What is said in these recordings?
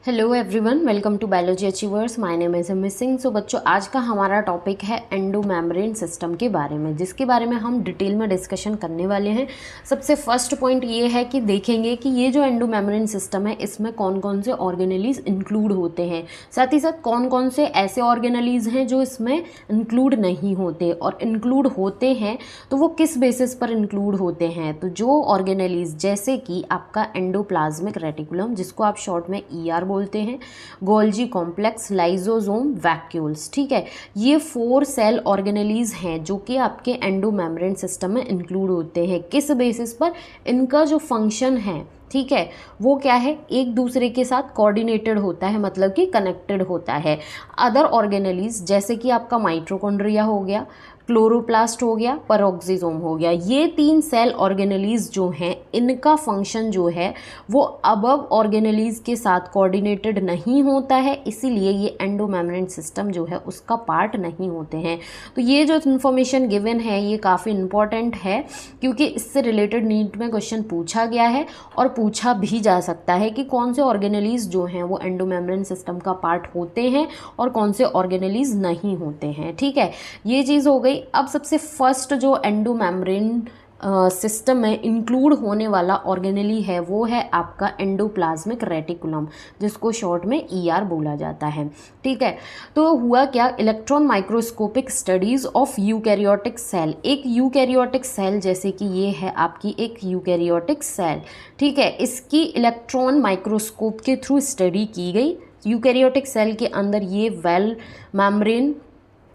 Hello everyone, welcome to biology achievers. My name is मिसिंग। So बच्चों, आज का हमारा टॉपिक है एंडोमेम्ब्रेन सिस्टम के बारे में, जिसके बारे में हम डिटेल में डिस्कशन करने वाले हैं। सबसे फर्स्ट पॉइंट ये है कि देखेंगे कि ये जो एंडोमेम्ब्रेन सिस्टम है, इसमें कौन कौन से ऑर्गेनेलीज इंक्लूड होते हैं, साथ ही साथ कौन कौन से ऐसे ऑर्गेनेलीज हैं जो इसमें इंक्लूड नहीं होते, और इंक्लूड होते हैं तो वो किस बेसिस पर इंक्लूड होते हैं। तो जो ऑर्गेनेलीज जैसे कि आपका एंडोप्लाज्मिक रेटिकुलम, जिसको आप शॉर्ट में ER बोलते हैं, गोल्जी कॉम्प्लेक्स, लाइजोसोम, वैक्यूल्स, ठीक है, ये 4 सेल ऑर्गेनेलीज हैं जो कि आपके एंडोमेम्ब्रेन सिस्टम में इंक्लूड होते हैं। किस बेसिस पर? इनका जो फंक्शन है, ठीक है, वो क्या है, एक दूसरे के साथ कोऑर्डिनेटेड होता है, मतलब कि कनेक्टेड होता है। अदर ऑर्गेनेलीज जैसे कि आपका माइटोकॉन्ड्रिया हो गया, क्लोरोप्लास्ट हो गया, पेरोक्सिसोम हो गया, ये 3 सेल ऑर्गेनेलीज जो हैं, इनका फंक्शन जो है वो अबव ऑर्गेनेलीज के साथ कोऑर्डिनेटेड नहीं होता है, इसीलिए ये एंडोमेम्ब्रेन सिस्टम जो है उसका पार्ट नहीं होते हैं। तो ये जो इन्फॉर्मेशन गिवन है ये काफ़ी इंपॉर्टेंट है, क्योंकि इससे रिलेटेड नीट में क्वेश्चन पूछा गया है और पूछा भी जा सकता है कि कौन से ऑर्गेनेलीज जो हैं वो एंडोमेम्ब्रेन सिस्टम का पार्ट होते हैं और कौन से ऑर्गेनेलीज नहीं होते हैं। ठीक है, ये चीज़ हो गई। अब सबसे फर्स्ट जो एंडोमेम्ब्रेन सिस्टम में इंक्लूड होने वाला ऑर्गेनेली है वो है आपका एंडोप्लाज्मिक रेटिकुलम, जिसको शॉर्ट में ER बोला जाता है। ठीक है, तो हुआ क्या, electron microscopic studies of eukaryotic cell, एक यूकैरियोटिक सेल जैसे कि ये है आपकी एक यूकैरियोटिक सेल, ठीक है, इसकी इलेक्ट्रॉन माइक्रोस्कोप के थ्रू स्टडी की गई। यूकैरियोटिक सेल के अंदर ये well membrane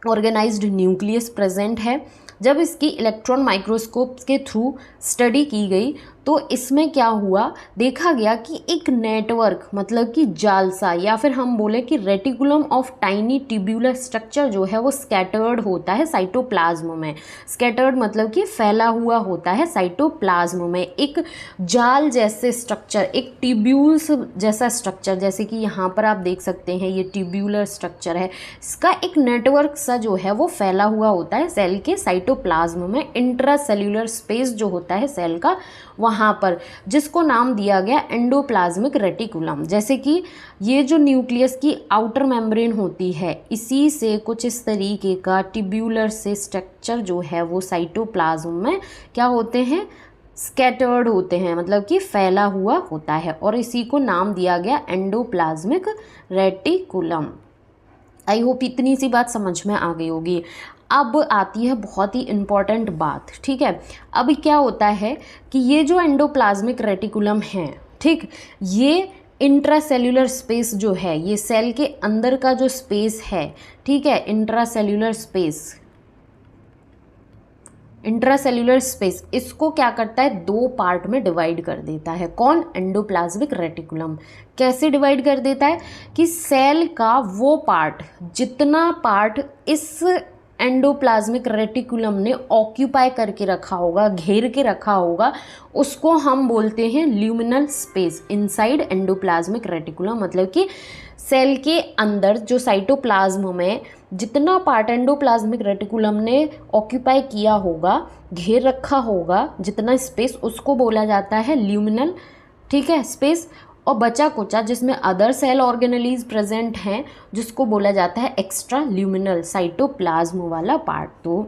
organised nucleus present है। जब इसकी इलेक्ट्रॉन माइक्रोस्कोप के थ्रू स्टडी की गई तो इसमें क्या हुआ, देखा गया कि एक नेटवर्क, मतलब कि जालसा, या फिर हम बोले कि reticulum of tiny tubular structure जो है वो स्कैटर्ड होता है साइटोप्लाज्म में। स्कैटर्ड मतलब कि फैला हुआ होता है साइटोप्लाज्म में, एक जाल जैसे स्ट्रक्चर, एक ट्यूब्यूल्स जैसा स्ट्रक्चर, जैसे कि यहाँ पर आप देख सकते हैं ये ट्यूब्यूलर स्ट्रक्चर है, इसका एक नेटवर्क सा जो है वो फैला हुआ होता है सेल के साइटोप्लाज्म में, इंट्रासेल्यूलर स्पेस जो होता है सेल का वहाँ पर, जिसको नाम दिया गया एंडोप्लाज्मिक रेटिकुलम। जैसे कि ये जो न्यूक्लियस की आउटर मेम्ब्रेन होती है, इसी से कुछ इस तरीके का ट्यूब्यूलर से स्ट्रक्चर जो है वो साइटोप्लाज्म में क्या होते हैं, स्कैटर्ड होते हैं, मतलब कि फैला हुआ होता है, और इसी को नाम दिया गया एंडोप्लाज्मिक रेटिकुलम। आई होप इतनी सी बात समझ में आ गई होगी। अब आती है बहुत ही इम्पॉर्टेंट बात, ठीक है। अब क्या होता है कि ये जो एंडोप्लाज्मिक रेटिकुलम है, ठीक, ये इंट्रासेल्यूलर स्पेस जो है, ये सेल के अंदर का जो स्पेस है, ठीक है, इंट्रासेल्यूलर स्पेस, इसको क्या करता है, 2 पार्ट में डिवाइड कर देता है। कौन? Endoplasmic reticulum. कैसे डिवाइड कर देता है कि सेल का वो पार्ट, जितना पार्ट इस एंडोप्लाज्मिक रेटिकुलम ने ऑक्यूपाई करके रखा होगा, घेर के रखा होगा, उसको हम बोलते हैं luminal space inside endoplasmic reticulum. मतलब कि सेल के अंदर जो साइटोप्लाज्म में जितना पार्ट एंडोप्लाज्मिक रेटिकुलम ने ऑक्यूपाई किया होगा, घेर रखा होगा, जितना स्पेस, उसको बोला जाता है ल्यूमिनल, ठीक है, स्पेस। और बचा कुचा जिसमें अदर सेल ऑर्गेनेलीज प्रेजेंट हैं, जिसको बोला जाता है एक्स्ट्रा ल्यूमिनल साइटोप्लाज्म वाला पार्ट। तो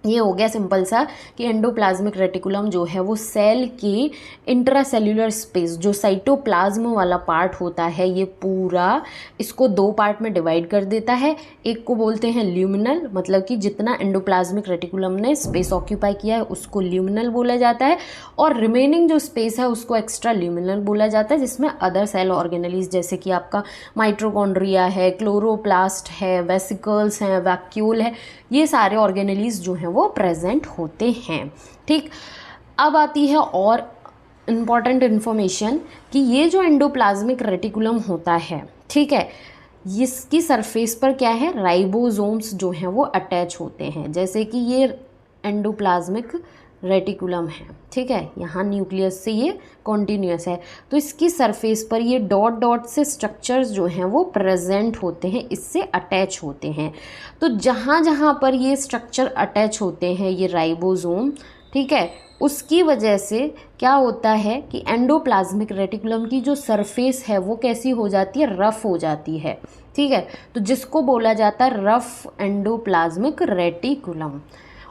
ये हो गया सिंपल सा कि एंडोप्लाज्मिक रेटिकुलम जो है वो सेल के इंट्रासेल्यूलर स्पेस, जो साइटोप्लाज्म वाला पार्ट होता है, ये पूरा इसको 2 पार्ट में डिवाइड कर देता है। एक को बोलते हैं ल्यूमिनल, मतलब कि जितना एंडोप्लाज्मिक रेटिकुलम ने स्पेस ऑक्यूपाई किया है उसको ल्यूमिनल बोला जाता है, और रिमेनिंग जो स्पेस है उसको एक्स्ट्रा ल्यूमिनल बोला जाता है, जिसमें अदर सेल ऑर्गेनेलीज जैसे कि आपका माइटोकॉन्ड्रिया है, क्लोरोप्लास्ट है, वेसिकल्स हैं, वैक्यूल है, ये सारे ऑर्गेनेलीज जो हैं वो प्रेजेंट होते हैं। ठीक, अब आती है और इम्पॉर्टेंट इन्फॉर्मेशन कि ये जो एंडोप्लाज्मिक रेटिकुलम होता है, ठीक है, इसकी सरफेस पर क्या है, राइबोसोम्स जो हैं वो अटैच होते हैं। जैसे कि ये एंडोप्लाज्मिक रेटिकुलम है, ठीक है, यहाँ न्यूक्लियस से ये कॉन्टीन्यूस है, तो इसकी सरफेस पर ये डॉट डॉट से स्ट्रक्चर्स जो हैं वो प्रेजेंट होते हैं, इससे अटैच होते हैं। तो जहाँ जहाँ पर ये स्ट्रक्चर अटैच होते हैं, ये राइबोसोम, ठीक है, उसकी वजह से क्या होता है कि एंडोप्लाज्मिक रेटिकुलम की जो सरफेस है वो कैसी हो जाती है, रफ हो जाती है, ठीक है। तो जिसको बोला जाता है रफ एंडोप्लाज्मिक रेटिकुलम।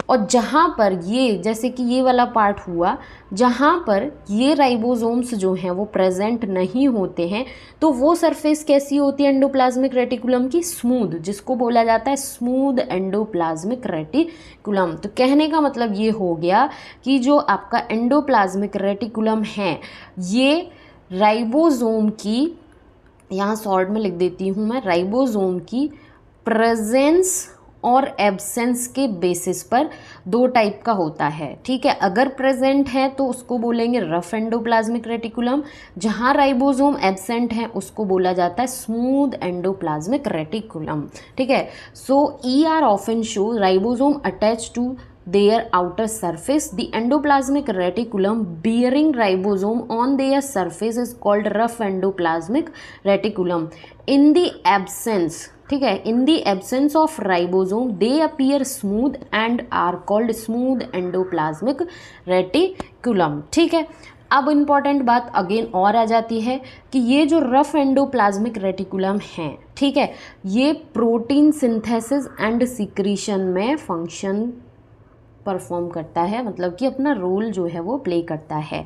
और जहाँ पर ये, जैसे कि ये वाला पार्ट हुआ, जहाँ पर ये राइबोसोम्स जो हैं वो प्रेजेंट नहीं होते हैं, तो वो सरफेस कैसी होती है एंडोप्लाज्मिक रेटिकुलम की, स्मूथ, जिसको बोला जाता है स्मूथ एंडोप्लाज्मिक रेटिकुलम। तो कहने का मतलब ये हो गया कि जो आपका एंडोप्लाज्मिक रेटिकुलम है ये राइबोसोम की, यहाँ शॉर्ट में लिख देती हूँ मैं, राइबोसोम की प्रेजेंस और एब्सेंस के बेसिस पर दो टाइप का होता है, ठीक है। अगर प्रेजेंट है तो उसको बोलेंगे रफ एंडोप्लाज्मिक रेटिकुलम, जहाँ राइबोसोम एब्सेंट है उसको बोला जाता है स्मूथ एंडोप्लाज्मिक रेटिकुलम, ठीक है। So ER often show ribosome attach to their outer surface. The endoplasmic reticulum bearing ribosome on their surface is called rough endoplasmic reticulum. In the absence, ठीक है, in the absence of ribosome they appear smooth and are called smooth endoplasmic reticulum, ठीक है। अब important बात again और आ जाती है कि ये जो रफ एंडोप्लाज्मिक रेटिकुलम है, ठीक है, ये प्रोटीन सिंथेसिस एंड सिक्रीशन में फंक्शन परफॉर्म करता है, मतलब कि अपना रोल जो है वो प्ले करता है।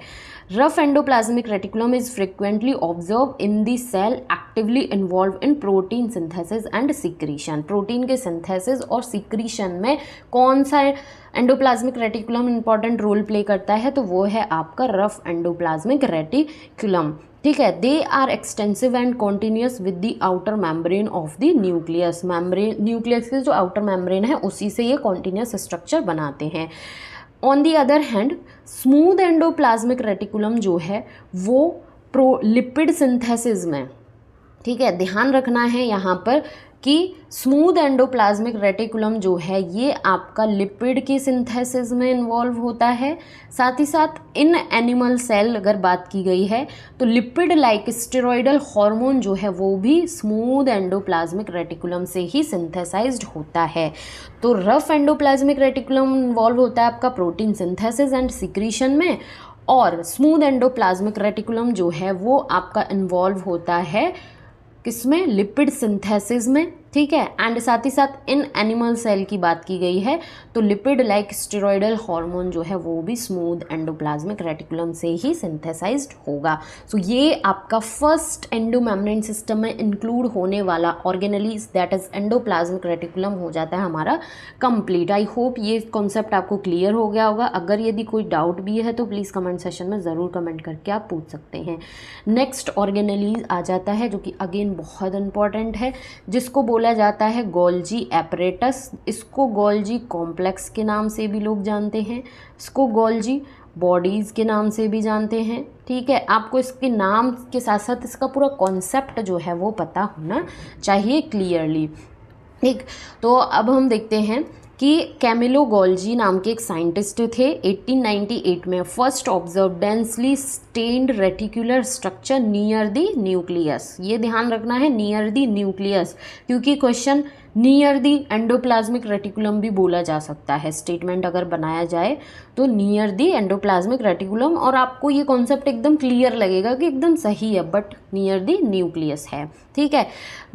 Rough endoplasmic reticulum is frequently observe in the cell actively involve in protein synthesis and secretion. Protein के सिंथेसिस और सिक्रीशन में कौन सा endoplasmic reticulum important role play करता है, तो वो है आपका रफ एंडोप्लाज्मिक रेटिकुलम, ठीक है। They are extensive and continuous with the outer membrane of the nucleus. Nucleus के जो आउटर मेम्ब्रेन है उसी से ये कॉन्टिन्यूस स्ट्रक्चर बनाते हैं। On the other hand smooth endoplasmic reticulum जो है वो लिपिड सिंथेसिस में, ठीक है, ध्यान रखना है यहाँ पर कि स्मूथ एंडोप्लाज्मिक रेटिकुलम जो है ये आपका लिपिड के सिंथेसिस में इन्वॉल्व होता है। साथ ही साथ इन एनिमल सेल अगर बात की गई है तो लिपिड लाइक स्टेरॉयडल हार्मोन जो है वो भी स्मूथ एंडोप्लाज्मिक रेटिकुलम से ही सिंथेसाइज्ड होता है। तो रफ एंडोप्लाज्मिक रेटिकुलम इन्वॉल्व होता है आपका प्रोटीन सिंथेसिस एंड सिक्रीशन में, और स्मूथ एंडोप्लाज्मिक रेटिकुलम जो है वो आपका इन्वॉल्व होता है किसमें, लिपिड सिंथेसिस में, ठीक है। एंड साथ ही साथ इन एनिमल सेल की बात की गई है तो लिपिड लाइक स्टेरॉयडल हार्मोन जो है वो भी स्मूथ एंडोप्लाज्मिक रेटिकुलम से ही सिंथेसाइज्ड होगा। सो ये आपका फर्स्ट एंडोमेम्ब्रेन सिस्टम में इंक्लूड होने वाला organelles that is endoplasmic reticulum हो जाता है हमारा कंप्लीट। आई होप ये कॉन्सेप्ट आपको क्लियर हो गया होगा। अगर यदि कोई डाउट भी है तो प्लीज़ कमेंट सेशन में ज़रूर कमेंट करके आप पूछ सकते हैं। नेक्स्ट ऑर्गेनेलीज आ जाता है जो कि अगेन बहुत इंपॉर्टेंट है, जिसको बोला जाता है गोल्जी एपरेटस। इसको गोल्जी कॉम्प्लेक्स के नाम से भी लोग जानते हैं, इसको गोल्जी बॉडीज़ के नाम से भी जानते हैं, ठीक है। आपको इसके नाम के साथ साथ इसका पूरा कॉन्सेप्ट जो है वो पता होना चाहिए क्लियरली, ठीक। तो अब हम देखते हैं कि कैमिलो गोल्जी नाम के एक साइंटिस्ट थे। 1898 में first observe densely stained reticular structure near the nucleus. ये ध्यान रखना है नियर द न्यूक्लियस, क्योंकि question near the endoplasmic reticulum भी बोला जा सकता है। स्टेटमेंट अगर बनाया जाए तो नियर दी एंडोप्लाज्मिक रेटिकुलम, और आपको ये कॉन्सेप्ट एकदम क्लियर लगेगा कि एकदम सही है, बट नियर दी न्यूक्लियस है, ठीक है।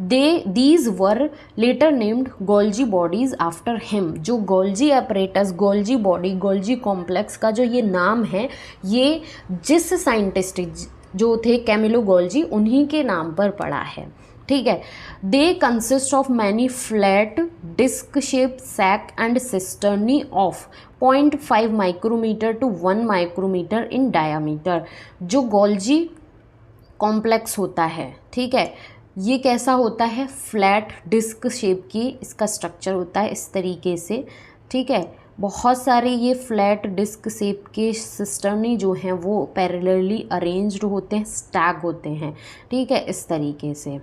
These were later named Golgi bodies after him. जो Golgi apparatus, Golgi body, Golgi complex का जो ये नाम है, ये जिस साइंटिस्ट जो थे कैमिलो गोल्जी उन्हीं के नाम पर पड़ा है, ठीक है। They consist of many flat disc shape sac and cisternae of 0.5 micrometre to 1 micrometre in diameter. जो गोल्जी कॉम्प्लेक्स होता है, ठीक है, ये कैसा होता है, फ्लैट डिस्क शेप की इसका स्ट्रक्चर होता है इस तरीके से, ठीक है। बहुत सारे ये फ्लैट डिस्क शेप के सिस्टर्नी जो हैं वो पैरेलली अरेंज्ड होते हैं, स्टैक होते हैं, ठीक है, इस तरीके से।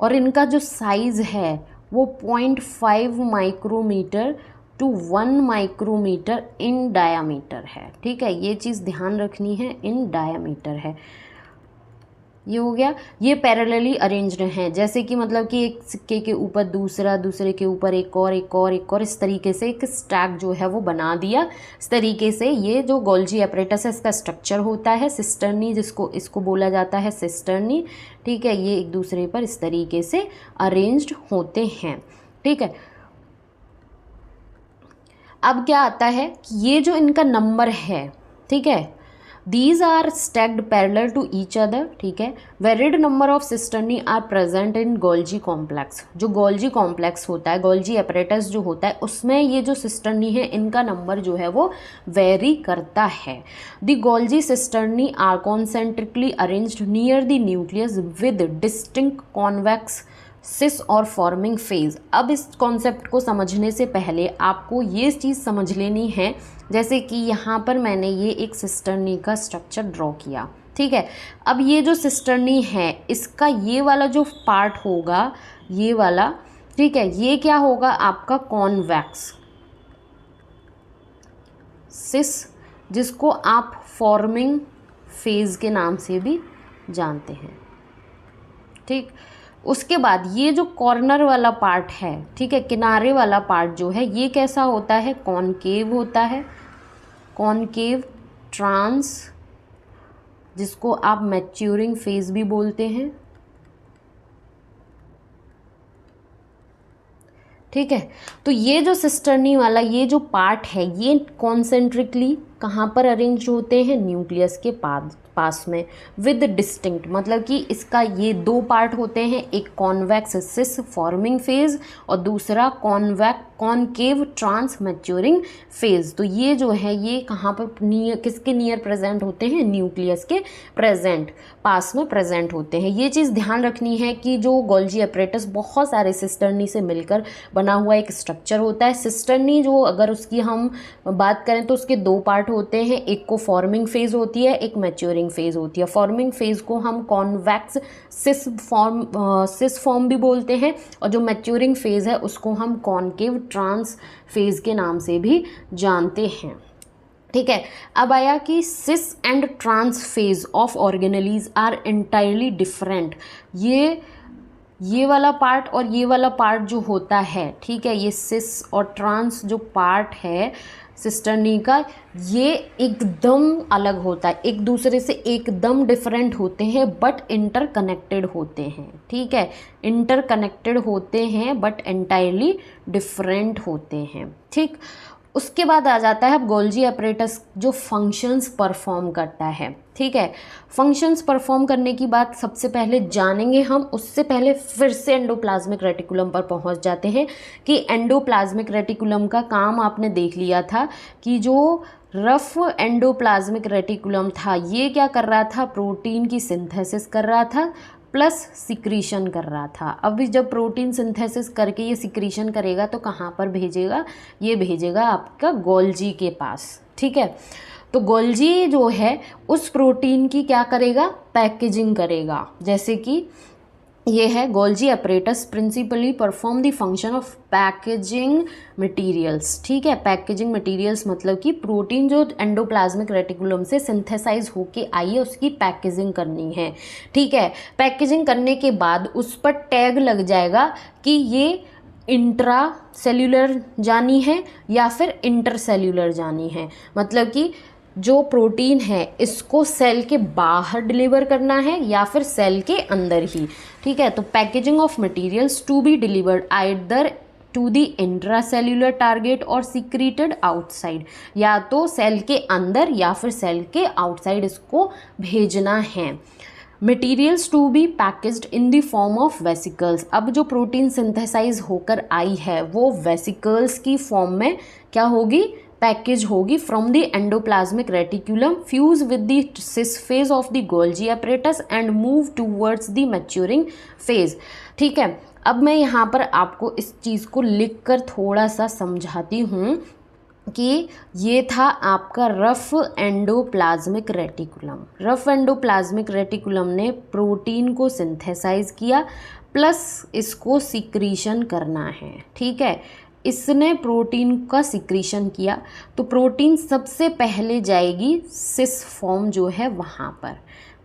और इनका जो साइज़ है वो 0.5 micrometre to 1 micrometre in diameter है, ठीक है। ये चीज़ ध्यान रखनी है, इन डायामीटर है। ये हो गया, ये पैरेलली अरेंज्ड हैं, जैसे कि मतलब कि एक सिक्के के ऊपर दूसरा, दूसरे के ऊपर एक और, एक और, एक और, इस तरीके से एक स्टैक जो है वो बना दिया। इस तरीके से ये जो गोल्जी एपरेटस है इसका स्ट्रक्चर होता है। सिस्टर्नी इसको बोला जाता है सिस्टर्नी, ठीक है। ये एक दूसरे पर इस तरीके से अरेंज्ड होते हैं, ठीक है। अब क्या आता है कि ये जो इनका नंबर है, ठीक है, these are stacked parallel to each other, ठीक है। Varied number of cisternae are present in Golgi complex. जो गोल्जी कॉम्प्लेक्स होता है, गोल्जी एपरेटस जो होता है, उसमें ये जो सिस्टर्नी है इनका नंबर जो है वो वेरी करता है। The Golgi cisternae are concentrically arranged near the nucleus with distinct convex cis or forming phase. अब इस कॉन्सेप्ट को समझने से पहले आपको ये चीज़ समझ लेनी है, जैसे कि यहाँ पर मैंने ये एक सिस्टर्नी का स्ट्रक्चर ड्रॉ किया, ठीक है। अब ये जो सिस्टर्नी है इसका ये वाला जो पार्ट होगा, ये वाला, ठीक है, ये क्या होगा आपका कॉन्वेक्स सिस, जिसको आप फॉर्मिंग फेज के नाम से भी जानते हैं, ठीक। उसके बाद ये जो कॉर्नर वाला पार्ट है, ठीक है, किनारे वाला पार्ट जो है ये कैसा होता है, कॉनकेव होता है, कॉनकेव ट्रांस, जिसको आप मैच्योरिंग फेज भी बोलते हैं, ठीक है। तो ये जो सिस्टर्नी वाला ये जो पार्ट है ये कॉन्सेंट्रिकली कहाँ पर अरेंज होते हैं, न्यूक्लियस के पास में, विद डिस्टिंक्ट, मतलब कि इसका ये दो पार्ट होते हैं, एक कॉन्वेक्स सिस फॉर्मिंग फेज और दूसरा कॉनकेव ट्रांस मैच्योरिंग फेज। तो ये जो है ये कहाँ पर किसके नियर प्रेजेंट होते हैं, न्यूक्लियस के पास में प्रेजेंट होते हैं। ये चीज़ ध्यान रखनी है कि जो गोल्जी एपरेटस बहुत सारे सिस्टर्नी से मिलकर बना हुआ एक स्ट्रक्चर होता है। सिस्टर्नी जो अगर उसकी हम बात करें तो उसके दो पार्ट होते हैं, एक को फॉर्मिंग फेज होती है, एक मैच्योरिंग फेज होती है। फॉर्मिंग फेज को हम कॉन्वेक्स सिस फॉर्म भी बोलते हैं और जो मैच्योरिंग फेज है उसको हम कॉनकेव ट्रांस फेज के नाम से भी जानते हैं, ठीक है। अब आया कि cis and trans face of organelles are entirely different. ये वाला पार्ट और ये वाला पार्ट जो होता है, ठीक है, ये सिस और ट्रांस जो पार्ट है सिस्टर्नी का, ये एकदम अलग होता है, एक दूसरे से एकदम डिफरेंट होते हैं बट इंटरकनेक्टेड होते हैं, ठीक है। इंटरकनेक्टेड होते हैं बट एंटायरली डिफरेंट होते हैं, ठीक। उसके बाद आ जाता है अब गोल्जी एपरेटस जो फंक्शंस परफॉर्म करता है, ठीक है। फंक्शंस परफॉर्म करने की बात सबसे पहले जानेंगे हम, उससे पहले फिर से एंडोप्लाज्मिक रेटिकुलम पर पहुंच जाते हैं कि एंडोप्लाज्मिक रेटिकुलम का काम आपने देख लिया था कि जो रफ एंडोप्लाज्मिक रेटिकुलम था ये क्या कर रहा था, प्रोटीन की सिंथेसिस कर रहा था प्लस सिक्रीशन कर रहा था। अब जब प्रोटीन सिंथेसिस करके ये सिक्रीशन करेगा तो कहाँ पर भेजेगा, ये भेजेगा आपका गोल्जी के पास, ठीक है। तो गोल्जी जो है उस प्रोटीन की क्या करेगा, पैकेजिंग करेगा, जैसे कि ये है Golgi apparatus principally perform the function of packaging materials, ठीक है। पैकेजिंग मटेरियल्स मतलब कि प्रोटीन जो एंडोप्लाज्मिक रेटिकुलम से सिंथेसाइज होके आई है उसकी पैकेजिंग करनी है, ठीक है। पैकेजिंग करने के बाद उस पर टैग लग जाएगा कि ये इंट्रा सेल्यूलर जानी है या फिर इंटरसेल्यूलर जानी है, मतलब कि जो प्रोटीन है इसको सेल के बाहर डिलीवर करना है या फिर सेल के अंदर ही, ठीक है। तो packaging of materials to be delivered either to the intracellular target or secreted outside, या तो सेल के अंदर या फिर सेल के आउटसाइड इसको भेजना है। Materials to be packaged in the form of vesicles. अब जो प्रोटीन सिंथेसाइज होकर आई है वो वेसिकल्स की फॉर्म में क्या होगी, पैकेज होगी from the endoplasmic reticulum, fuse with the cis phase of the Golgi apparatus and move towards the maturing phase, ठीक है। अब मैं यहाँ पर आपको इस चीज़ को लिखकर थोड़ा सा समझाती हूँ कि ये था आपका rough endoplasmic reticulum. Rough endoplasmic reticulum ने प्रोटीन को सिंथेसाइज किया प्लस इसको सिक्रीशन करना है, ठीक है। इसने प्रोटीन का सिक्रीशन किया तो प्रोटीन सबसे पहले जाएगी सिस फॉर्म जो है वहाँ पर,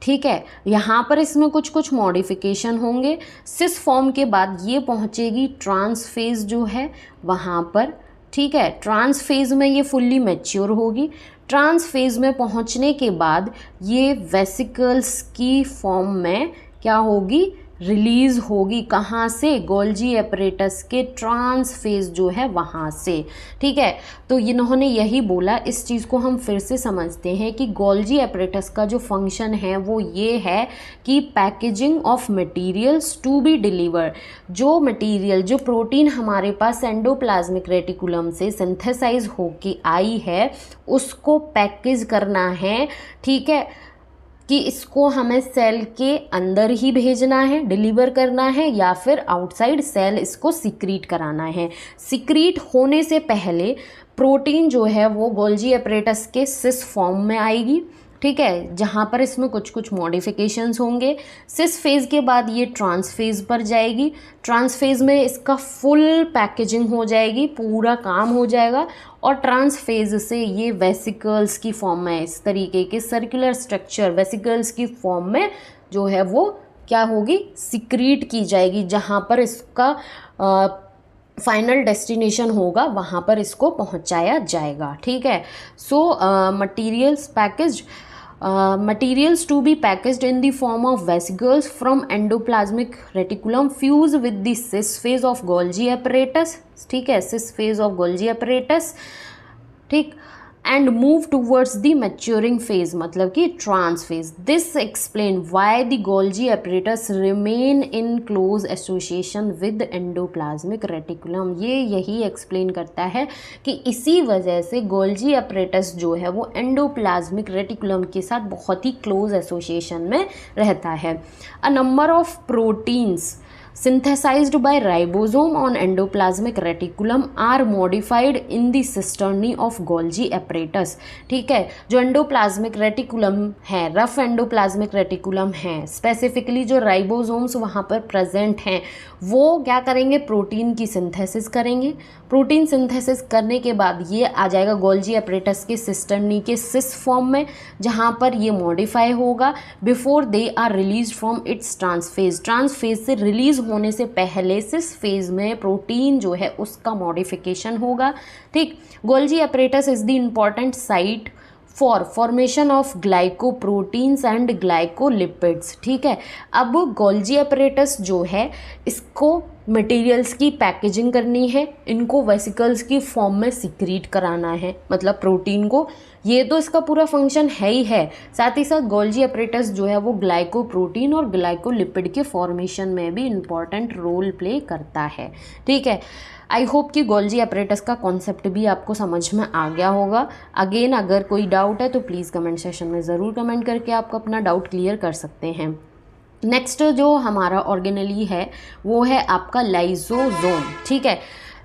ठीक है, यहाँ पर इसमें कुछ कुछ मॉडिफिकेशन होंगे। सिस फॉर्म के बाद ये पहुँचेगी ट्रांस फेज जो है वहाँ पर, ठीक है। ट्रांस फेज में ये फुल्ली मैच्योर होगी। ट्रांस फेज में पहुँचने के बाद ये वेसिकल्स की फॉर्म में क्या होगी, रिलीज़ होगी। कहाँ से, गोल्जी एपरेटस के ट्रांस फेज जो है वहाँ से, ठीक है। तो इन्होंने यही बोला, इस चीज़ को हम फिर से समझते हैं कि गोल्जी एपरेटस का जो फंक्शन है वो ये है कि packaging of materials to be deliver. जो मटेरियल, जो प्रोटीन हमारे पास एंडोप्लाज्मिक रेटिकुलम से सिंथेसाइज होके आई है उसको पैकेज करना है, ठीक है, कि इसको हमें सेल के अंदर ही भेजना है, डिलीवर करना है, या फिर आउटसाइड सेल इसको सिक्रीट कराना है। सिक्रीट होने से पहले प्रोटीन जो है वो गोल्जी एपरेटस के सिस फॉर्म में आएगी, ठीक है, जहाँ पर इसमें कुछ कुछ मॉडिफिकेशंस होंगे। सिस फेज़ के बाद ये ट्रांस फेज़ पर जाएगी। ट्रांस फेज़ में इसका फुल पैकेजिंग हो जाएगी, पूरा काम हो जाएगा, और ट्रांस फेज़ से ये वेसिकल्स की फॉर्म में, इस तरीके के सर्कुलर स्ट्रक्चर वेसिकल्स की फॉर्म में जो है वो क्या होगी, सिक्रीट की जाएगी। जहाँ पर इसका फाइनल डेस्टिनेशन होगा वहाँ पर इसको पहुँचाया जाएगा, ठीक है। So materials packaged, materials to be packaged in the form of vesicles from endoplasmic reticulum fuse with the cis phase of Golgi apparatus, ठीक है, cis phase of Golgi apparatus, ठीक, and move towards the maturing phase, मतलब कि trans phase. This explain why the Golgi apparatus remain in close association with endoplasmic reticulum. ये यही explain करता है कि इसी वजह से Golgi apparatus जो है वो endoplasmic reticulum के साथ बहुत ही close association में रहता है. A number of proteins synthesized by ribosome on endoplasmic reticulum are modified in the cisternae of Golgi apparatus, ठीक है। जो एंडोप्लाज्मिक रेटिकुलम है, रफ एंडोप्लाज्मिक रेटिकुलम है, स्पेसिफिकली जो राइबोसोम्स वहाँ पर प्रेजेंट हैं वो क्या करेंगे, प्रोटीन की सिंथेसिस करेंगे। प्रोटीन सिंथेसिस करने के बाद ये आ जाएगा गोल्जी एपरेटस के सिस्टर्नी के सिस फॉर्म में, जहाँ पर ये मॉडिफाई होगा before they are release from its trans face. Trans face से रिलीज होने से पहले सिस फेज में प्रोटीन जो है उसका मॉडिफिकेशन होगा, ठीक। Golgi apparatus is the important site for formation of glycoproteins and glycolipids, ठीक है। अब गोल्जी एपरेटस जो है इसको मटेरियल्स की पैकेजिंग करनी है, इनको वेसिकल्स की फॉर्म में सिक्रीट कराना है, मतलब प्रोटीन को, ये तो इसका पूरा फंक्शन है ही है। साथ ही साथ गोल्जी एपरेटस जो है वो ग्लाइकोप्रोटीन और ग्लाइकोलिपिड के फॉर्मेशन में भी इम्पॉर्टेंट रोल प्ले करता है, ठीक है। आई होप कि गोल्जी एपरेटस का कॉन्सेप्ट भी आपको समझ में आ गया होगा। अगेन अगर कोई डाउट है तो प्लीज़ कमेंट सेशन में ज़रूर कमेंट करके आप अपना डाउट क्लियर कर सकते हैं। नेक्स्ट जो हमारा ऑर्गेनेली है वो है आपका लाइजोसोम, ठीक है।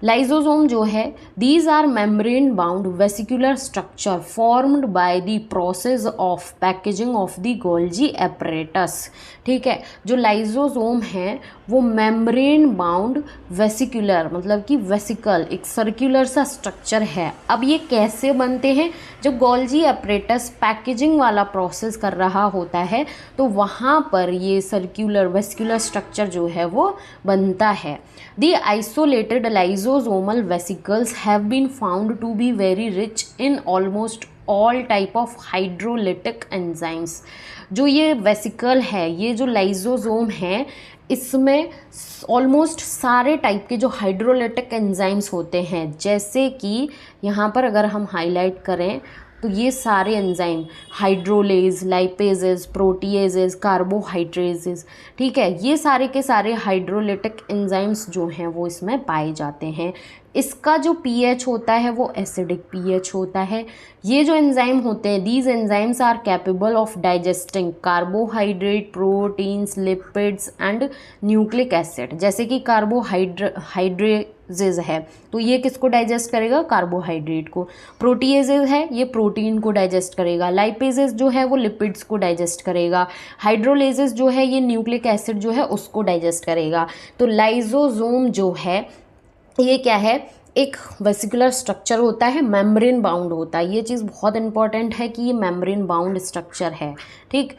लाइजोसोम जो है these are membrane bound vesicular structure formed by the process of packaging of the Golgi apparatus, ठीक है। जो लाइजोसोम है वो मेम्ब्रेन बाउंड वेसिकुलर, मतलब कि वेसिकल एक सर्कुलर सा स्ट्रक्चर है। अब ये कैसे बनते हैं, जब गोल्जी एपरेटस पैकेजिंग वाला प्रोसेस कर रहा होता है तो वहाँ पर ये सर्कुलर वेसिकुलर स्ट्रक्चर जो है वो बनता है। The isolated lysosomal vesicles have been found to be very rich in almost all type of hydrolytic enzymes. जो ये वेसिकल है, ये जो लाइजोसोम है, इसमें ऑलमोस्ट सारे टाइप के जो हाइड्रोलिटिक एंजाइम्स होते हैं, जैसे कि यहाँ पर अगर हम हाईलाइट करें तो ये सारे एंजाइम हाइड्रोलेज, लाइपेजेस, प्रोटीएजेस, कार्बोहाइड्रेजेस, ठीक है, ये सारे के सारे हाइड्रोलिटिक एंजाइम्स जो हैं वो इसमें पाए जाते हैं। इसका जो पीएच होता है वो एसिडिक पीएच होता है। ये जो एंजाइम होते हैं, these enzymes are capable of digesting carbohydrate, proteins, lipids and nucleic acid. जैसे कि कार्बोहाइड्रेजेज है तो ये किसको डाइजेस्ट करेगा, कार्बोहाइड्रेट को। प्रोटीएजेज है ये प्रोटीन को डाइजेस्ट करेगा। लाइपेजेज जो है वो लिपिड्स को डाइजेस्ट करेगा। हाइड्रोलेजेज जो है ये न्यूक्लिक एसिड जो है उसको डाइजेस्ट करेगा। तो लाइजोसोम जो है ये क्या है, एक वेसिकुलर स्ट्रक्चर होता है, मेम्ब्रेन बाउंड होता है। ये चीज़ बहुत इंपॉर्टेंट है कि ये मेम्ब्रेन बाउंड स्ट्रक्चर है, ठीक।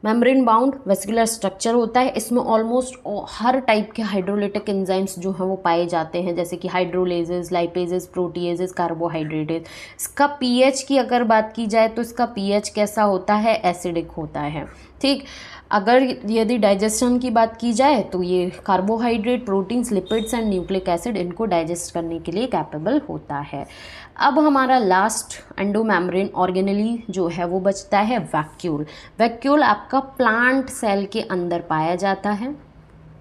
मेम्ब्रेन बाउंड वेस्कुलर स्ट्रक्चर होता है। इसमें ऑलमोस्ट हर टाइप के हाइड्रोलिटिक एंजाइम्स जो हैं वो पाए जाते हैं, जैसे कि हाइड्रोलेजेस, लाइपेजेस, प्रोटीएजेस, कार्बोहाइड्रेटेस। इसका पीएच की अगर बात की जाए तो इसका पीएच कैसा होता है, एसिडिक होता है। ठीक, अगर यदि डाइजेशन की बात की जाए तो ये carbohydrate, proteins, lipids and nucleic acid इनको डाइजेस्ट करने के लिए कैपेबल होता है। अब हमारा लास्ट एंडोमेम्ब्रेन ऑर्गेनेली जो है वो बचता है वैक्यूल। वैक्यूल आपका प्लांट सेल के अंदर पाया जाता है।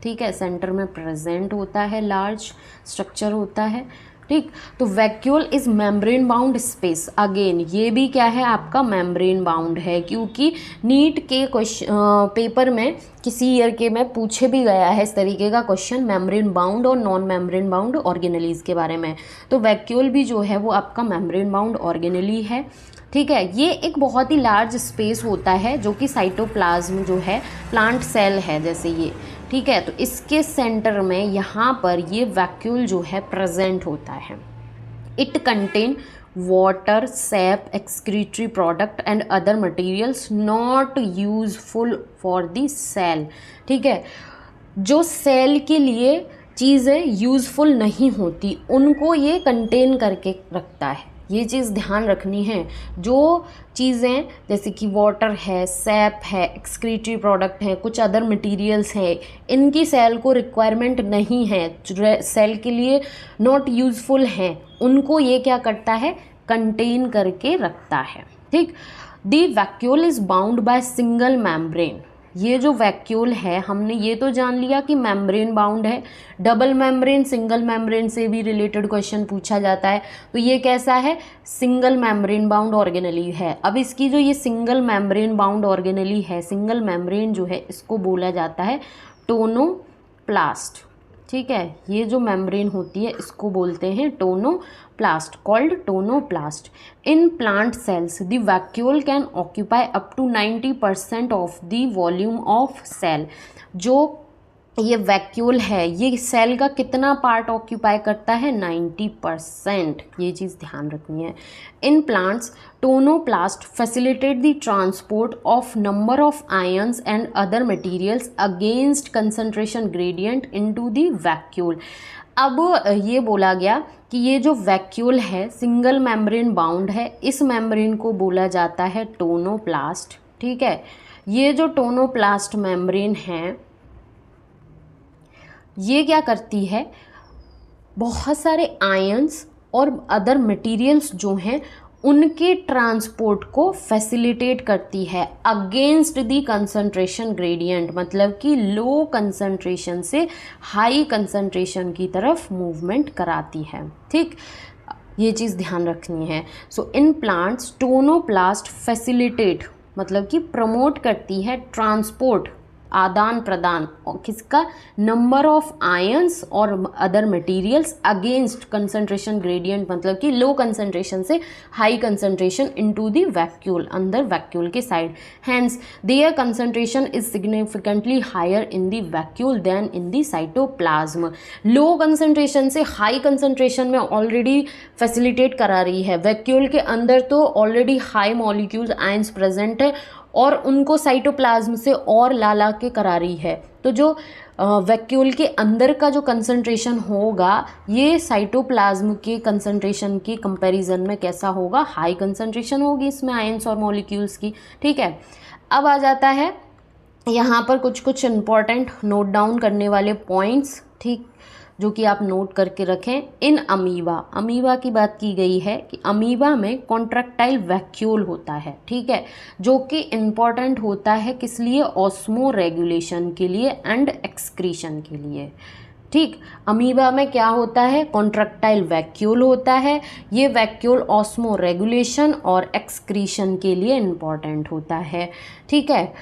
ठीक है, सेंटर में प्रेजेंट होता है, लार्ज स्ट्रक्चर होता है। ठीक, तो vacuole is membrane bound space. Again ये भी क्या है, आपका मेम्ब्रेन बाउंड है, क्योंकि नीट के पेपर में किसी ईयर के में पूछे भी गया है इस तरीके का क्वेश्चन, मेम्ब्रेन बाउंड और नॉन मेम्ब्रेन बाउंड ऑर्गेनेलीज के बारे में। तो वैक्यूल भी जो है वो आपका मेम्ब्रेन बाउंड ऑर्गेनेली है। ठीक है, ये एक बहुत ही लार्ज स्पेस होता है जो कि साइटोप्लाज्म जो है प्लांट सेल है जैसे ये। ठीक है, तो इसके सेंटर में यहाँ पर ये वैक्यूल जो है प्रेजेंट होता है। It contain water, sap, excretory product and other materials not useful for the cell. ठीक है, जो सेल के लिए चीज़ें यूज़फुल नहीं होती उनको ये कंटेन करके रखता है। ये चीज़ ध्यान रखनी है। जो चीज़ें जैसे कि वाटर है, सैप है, एक्सक्रीटरी प्रोडक्ट है, कुछ अदर मटेरियल्स हैं, इनकी सेल को रिक्वायरमेंट नहीं है, सेल के लिए नॉट यूज़फुल हैं, उनको ये क्या करता है, कंटेन करके रखता है। ठीक, the vacuole is bound by single membrane. ये जो वैक्यूल है, हमने ये तो जान लिया कि मेम्ब्रेन बाउंड है। डबल मेम्ब्रेन, सिंगल मेम्ब्रेन से भी रिलेटेड क्वेश्चन पूछा जाता है, तो ये कैसा है, सिंगल मेम्ब्रेन बाउंड ऑर्गेनेली है। अब इसकी जो ये सिंगल मेम्ब्रेन बाउंड ऑर्गेनेली है, सिंगल मेम्ब्रेन जो है इसको बोला जाता है टोनोप्लास्ट। ठीक है, ये जो मेम्ब्रेन होती है इसको बोलते हैं tonoplast, called tonoplast. In plant cells the vacuole can occupy up to 90% of the volume of cell. जो ये वैक्यूल है ये सेल का कितना पार्ट ऑक्यूपाई करता है, 90%। ये चीज़ ध्यान रखनी है। In plants tonoplast facilitate the transport of number of ions and other materials against concentration gradient into the vacuole. अब ये बोला गया कि ये जो वैक्यूल है सिंगल मेम्ब्रेन बाउंड है, इस मेम्ब्रेन को बोला जाता है टोनोप्लास्ट। ठीक है, ये जो टोनोप्लास्ट मेम्ब्रेन है ये क्या करती है, बहुत सारे आयंस और अदर मटेरियल्स जो हैं उनके ट्रांसपोर्ट को फैसिलिटेट करती है अगेंस्ट दी कंसंट्रेशन ग्रेडियंट, मतलब कि लो कंसंट्रेशन से हाई कंसंट्रेशन की तरफ मूवमेंट कराती है। ठीक, ये चीज़ ध्यान रखनी है। सो इन प्लांट्स टोनोप्लास्ट फैसिलिटेट मतलब कि प्रमोट करती है ट्रांसपोर्ट, आदान प्रदान, और किसका, नंबर ऑफ आयंस और other materials against concentration gradient, मतलब कि लो कंसंट्रेशन से high concentration into the vacuole, अंदर वैक्यूल के side. Hence their concentration is significantly higher in the vacuole than in the cytoplasm. Low concentration से high concentration में already facilitate करा रही है, वैक्यूल के अंदर तो already high molecules ions present है और उनको साइटोप्लाज्म से और ला के करा रही है। तो जो वैक्यूल के अंदर का जो कंसंट्रेशन होगा ये साइटोप्लाज्म के कंसंट्रेशन के कंपैरिजन में कैसा होगा, हाई कंसंट्रेशन होगी इसमें आयंस और मॉलिक्यूल्स की। ठीक है, अब आ जाता है यहाँ पर कुछ इंपॉर्टेंट नोट डाउन करने वाले पॉइंट्स, ठीक, जो कि आप नोट करके रखें। इन अमीबा की बात की गई है कि अमीबा में कॉन्ट्रैक्टाइल वैक्यूल होता है। ठीक है, जो कि इम्पॉर्टेंट होता है किस लिए, ऑस्मो रेगुलेशन के लिए एंड एक्सक्रीशन के लिए। ठीक, अमीबा में क्या होता है, कॉन्ट्रैक्टाइल वैक्यूल होता है। ये वैक्यूल ऑस्मो रेगुलेशन और एक्सक्रीशन के लिए इम्पॉर्टेंट होता है। ठीक है,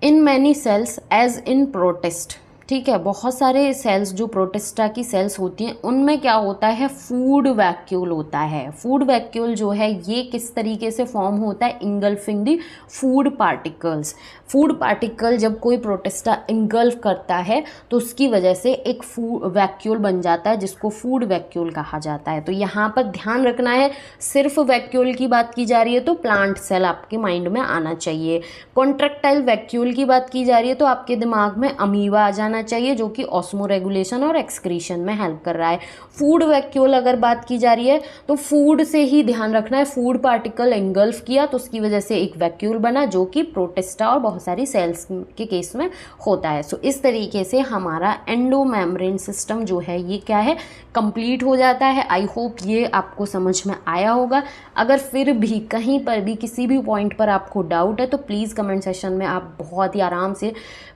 in many cells as in protist, ठीक है, बहुत सारे सेल्स जो प्रोटिस्टा की सेल्स होती हैं उनमें क्या होता है, फूड वैक्यूल होता है। फूड वैक्यूल जो है ये किस तरीके से फॉर्म होता है, इंगल्फिंग दी फूड पार्टिकल्स। फूड पार्टिकल जब कोई प्रोटिस्टा इंगल्फ करता है तो उसकी वजह से एक फूड वैक्यूल बन जाता है जिसको फूड वैक्यूल कहा जाता है। तो यहाँ पर ध्यान रखना है, सिर्फ वैक्यूल की बात की जा रही है तो प्लांट सेल आपके माइंड में आना चाहिए। कॉन्ट्रैक्टाइल वैक्यूल की बात की जा रही है तो आपके दिमाग में अमीबा आ जाना चाहिए जो कि ऑस्मो रेगुलेशन और एक्सक्रीशन में हेल्प कर रहा है। फूड वैक्यूल अगर बात की जा रही है तो फूड से ही ध्यान रखना है, फूड पार्टिकल इंगल्फ किया तो उसकी वजह से एक वैक्यूल बना जो कि प्रोटिस्टा और बहुत सारी सेल्स के केस में होता है। सो इस तरीके से हमारा एंडोमेम्ब्रेन सिस्टम जो है ये क्या है, कंप्लीट हो जाता है। आई होप ये आपको समझ में आया होगा। अगर फिर भी कहीं पर भी किसी भी पॉइंट पर आपको डाउट है तो प्लीज़ कमेंट सेक्शन में आप बहुत ही आराम से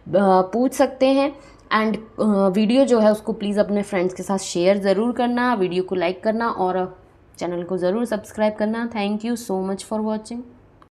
पूछ सकते हैं। एंड वीडियो जो है उसको प्लीज़ अपने फ्रेंड्स के साथ शेयर ज़रूर करना, वीडियो को लाइक करना और चैनल को ज़रूर सब्सक्राइब करना। Thank you so much for watching.